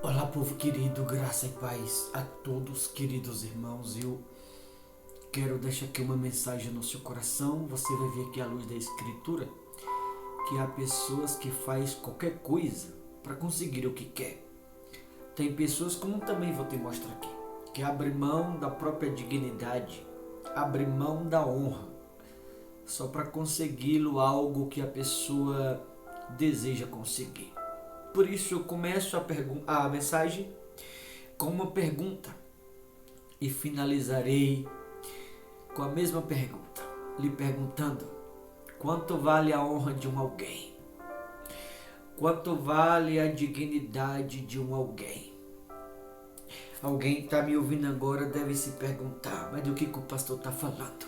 Olá, povo querido, graça e paz a todos, queridos irmãos. Eu quero deixar aqui uma mensagem no seu coração. Você vai ver aqui à luz da Escritura que há pessoas que fazem qualquer coisa para conseguir o que quer. Tem pessoas, como também vou te mostrar aqui, que abrem mão da própria dignidade, abrem mão da honra, só para consegui-lo algo que a pessoa deseja conseguir. Por isso eu começo a mensagem com uma pergunta e finalizarei com a mesma pergunta, lhe perguntando: quanto vale a honra de um alguém? Quanto vale a dignidade de um alguém? Alguém está me ouvindo agora deve se perguntar: mas do que o pastor está falando?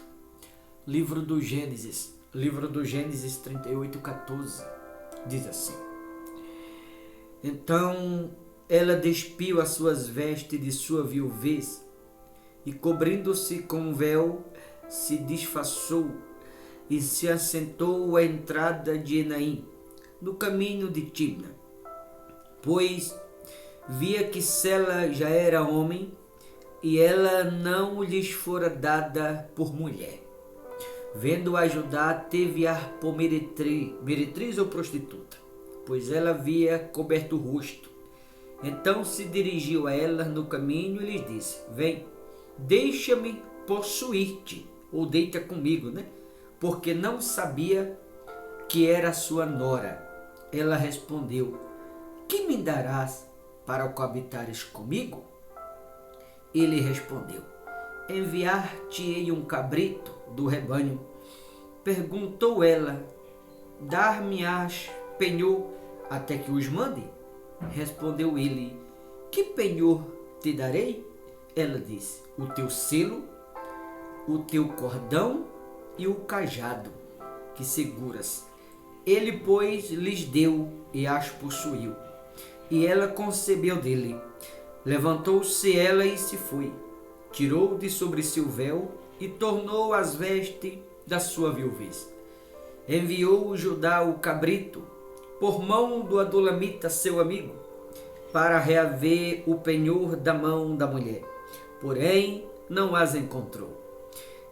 Livro do Gênesis 38:14 diz assim: então ela despiu as suas vestes de sua viuvez e, cobrindo-se com um véu, se disfarçou e se assentou à entrada de Enaim, no caminho de Timna, pois via que Sela já era homem e ela não lhes fora dada por mulher. Vendo-a Judá, teve-a por meretriz ou prostituta, pois ela havia coberto o rosto. Então se dirigiu a ela no caminho e lhes disse: vem, deixa-me possuir-te, ou deita comigo, porque não sabia que era sua nora. Ela respondeu: que me darás para coabitares comigo? Ele respondeu: enviar-te-ei um cabrito do rebanho. Perguntou ela: dar-me-ás penhor até que os mande? Respondeu ele: que penhor te darei? Ela disse: o teu selo, o teu cordão e o cajado que seguras. Ele, pois, lhes deu e as possuiu. E ela concebeu dele. Levantou-se ela e se foi. Tirou de sobre si o véu e tornou as vestes da sua viuvez. Enviou Judá o cabrito por mão do adulamita seu amigo, para reaver o penhor da mão da mulher, porém não as encontrou.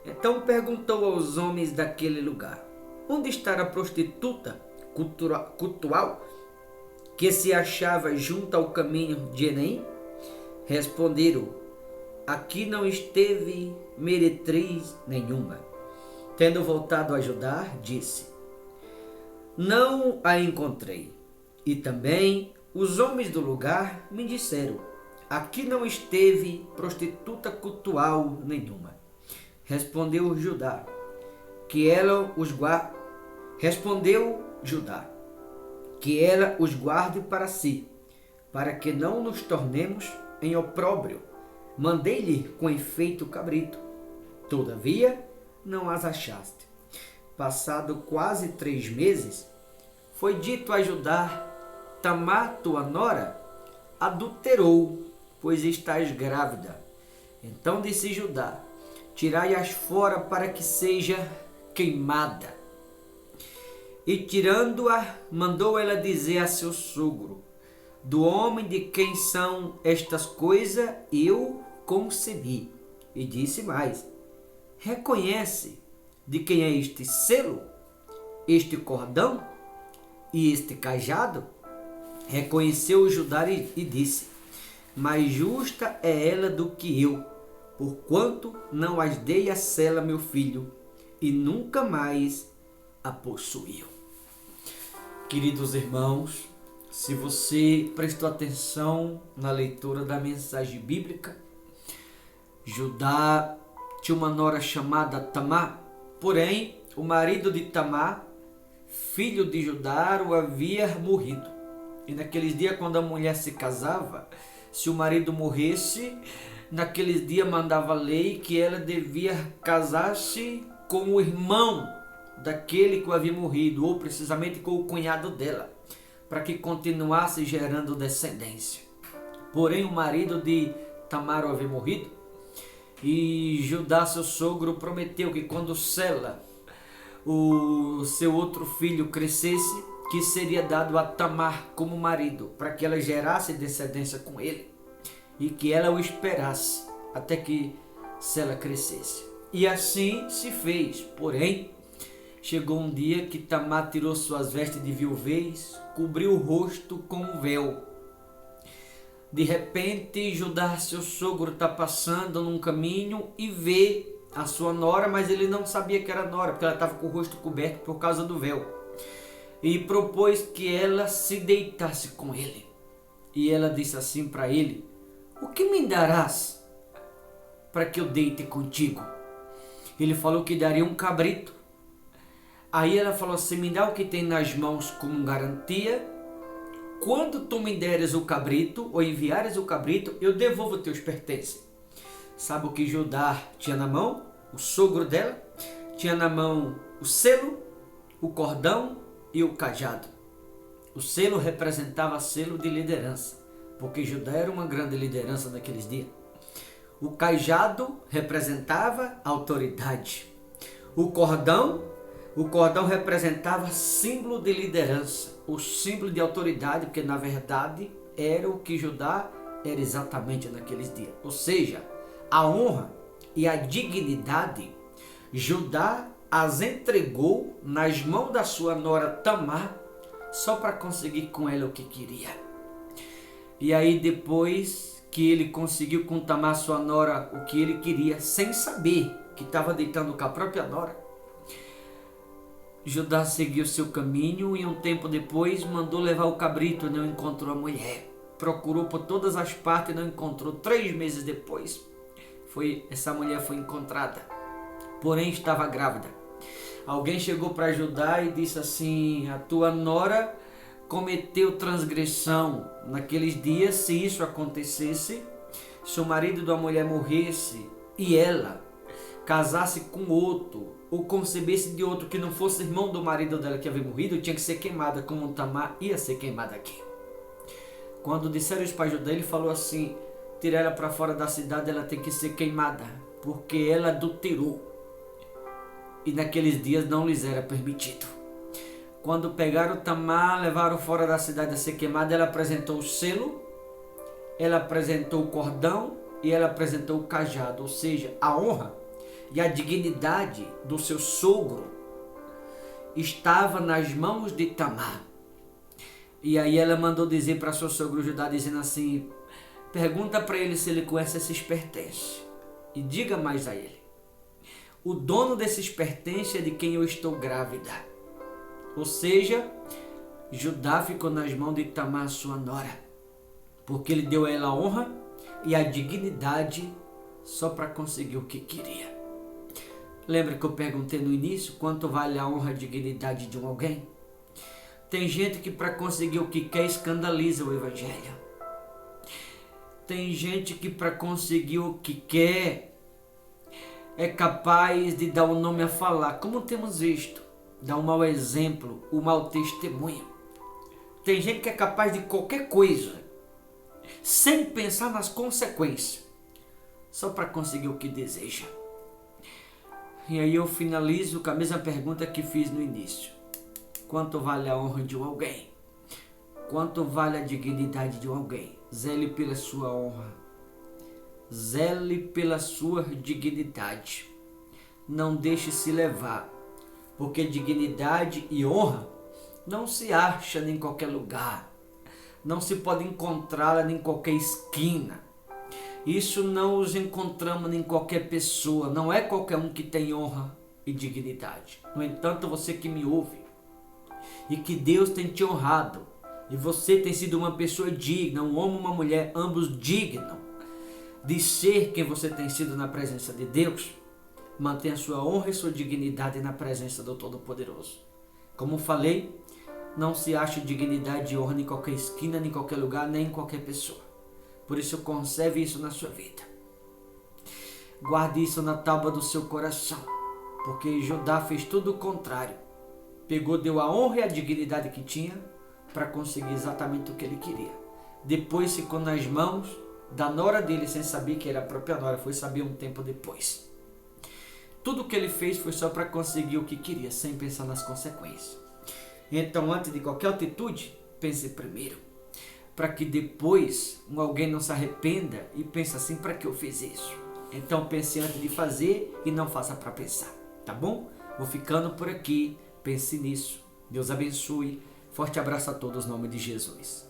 Então perguntou aos homens daquele lugar: onde está a prostituta cultual que se achava junto ao caminho de Enaim? Responderam: aqui não esteve meretriz nenhuma. Tendo voltado a Judá, disse: não a encontrei. E também os homens do lugar me disseram: aqui não esteve prostituta cultual nenhuma. Respondeu Judá que ela os guarde para si, para que não nos tornemos em opróbrio. Mandei-lhe com efeito o cabrito, todavia não as achaste. Passado quase 3 meses, foi dito a Judá: Tamar, tua nora, adulterou, pois estás grávida. Então disse Judá: tirai-as fora para que seja queimada. E tirando-a, mandou ela dizer a seu sogro: do homem de quem são estas coisas eu concebi. E disse mais: reconhece de quem é este selo, este cordão e este cajado? Reconheceu Judá e disse: mais justa é ela do que eu, porquanto não as dei a Sela meu filho, e nunca mais a possuiu. Queridos irmãos, se você prestou atenção na leitura da mensagem bíblica, Judá tinha uma nora chamada Tamar, porém o marido de Tamar, filho de Judá, havia morrido. E naqueles dias, quando a mulher se casava, se o marido morresse, naqueles dias mandava a lei que ela devia casar-se com o irmão daquele que havia morrido, ou precisamente com o cunhado dela, para que continuasse gerando descendência. Porém, o marido de Tamar havia morrido, e Judá, seu sogro, prometeu que quando Sela, o seu outro filho, crescesse, que seria dado a Tamar como marido, para que ela gerasse descendência com ele e que ela o esperasse até que ela crescesse. E assim se fez. Porém, chegou um dia que Tamar tirou suas vestes de viuvez, cobriu o rosto com um véu. De repente, Judá, seu sogro, está passando num caminho e vê a sua nora, mas ele não sabia que era nora, porque ela estava com o rosto coberto por causa do véu. E propôs que ela se deitasse com ele. E ela disse assim para ele: o que me darás para que eu deite contigo? Ele falou que daria um cabrito. Aí ela falou assim: me dá o que tem nas mãos como garantia. Quando tu me deres o cabrito, ou enviares o cabrito, eu devolvo teus pertences. Sabe o que Judá tinha na mão? O sogro dela tinha na mão o selo, o cordão e o cajado. O selo representava selo de liderança, porque Judá era uma grande liderança naqueles dias. O cajado representava autoridade. O cordão representava símbolo de liderança, o símbolo de autoridade, porque na verdade era o que Judá era exatamente naqueles dias. Ou seja, a honra e a dignidade, Judá as entregou nas mãos da sua nora Tamar, só para conseguir com ela o que queria. E aí depois que ele conseguiu com Tamar, sua nora, o que ele queria, sem saber que estava deitando com a própria nora, Judá seguiu seu caminho e um tempo depois mandou levar o cabrito e não encontrou a mulher. Procurou por todas as partes e não encontrou. 3 meses depois, essa mulher foi encontrada, porém estava grávida. Alguém chegou para Judá e disse assim: a tua nora cometeu transgressão. Naqueles dias, se isso acontecesse, se o marido da mulher morresse e ela casasse com outro, ou concebesse de outro que não fosse irmão do marido dela que havia morrido, tinha que ser queimada, como Tamar ia ser queimada aqui. Quando disseram isso para Judá, ele falou assim: tira ela para fora da cidade, ela tem que ser queimada, porque ela adulterou. E naqueles dias não lhes era permitido. Quando pegaram Tamar, levaram fora da cidade a ser queimada, ela apresentou o selo, ela apresentou o cordão e ela apresentou o cajado, ou seja, a honra e a dignidade do seu sogro estava nas mãos de Tamar. E aí ela mandou dizer para seu sogro Judá, dizendo assim: pergunta para ele se ele conhece esses pertences e diga mais a ele: o dono desses pertences é de quem eu estou grávida. Ou seja, Judá ficou nas mãos de Tamar, sua nora, porque ele deu a ela a honra e a dignidade só para conseguir o que queria. Lembra que eu perguntei no início quanto vale a honra e a dignidade de alguém? Tem gente que para conseguir o que quer escandaliza o evangelho. Tem gente que para conseguir o que quer é capaz de dar o nome a falar, como temos visto, dar um mau exemplo, um mau testemunho. Tem gente que é capaz de qualquer coisa, sem pensar nas consequências, só para conseguir o que deseja. E aí eu finalizo com a mesma pergunta que fiz no início: quanto vale a honra de alguém? Quanto vale a dignidade de alguém? Zele pela sua honra, zele pela sua dignidade. Não deixe se levar, porque dignidade e honra não se acha em qualquer lugar, não se pode encontrá-la em qualquer esquina. Isso não os encontramos em qualquer pessoa, não é qualquer um que tem honra e dignidade. No entanto, você que me ouve e que Deus tem te honrado, e você tem sido uma pessoa digna, um homem e uma mulher, ambos dignos de ser quem você tem sido na presença de Deus, mantenha sua honra e sua dignidade na presença do Todo-Poderoso. Como falei, não se acha dignidade e honra em qualquer esquina, em qualquer lugar, nem em qualquer pessoa. Por isso, conserve isso na sua vida. Guarde isso na tábua do seu coração, porque Judá fez tudo o contrário. Deu a honra e a dignidade que tinha para conseguir exatamente o que ele queria. Depois ficou nas mãos da nora dele, sem saber que era a própria nora, foi saber um tempo depois. Tudo o que ele fez foi só para conseguir o que queria, sem pensar nas consequências. Então, antes de qualquer atitude, pense primeiro, para que depois alguém não se arrependa e pense assim, para que eu fiz isso? Então pense antes de fazer e não faça para pensar, tá bom? Vou ficando por aqui, pense nisso. Deus abençoe. Forte abraço a todos, em nome de Jesus.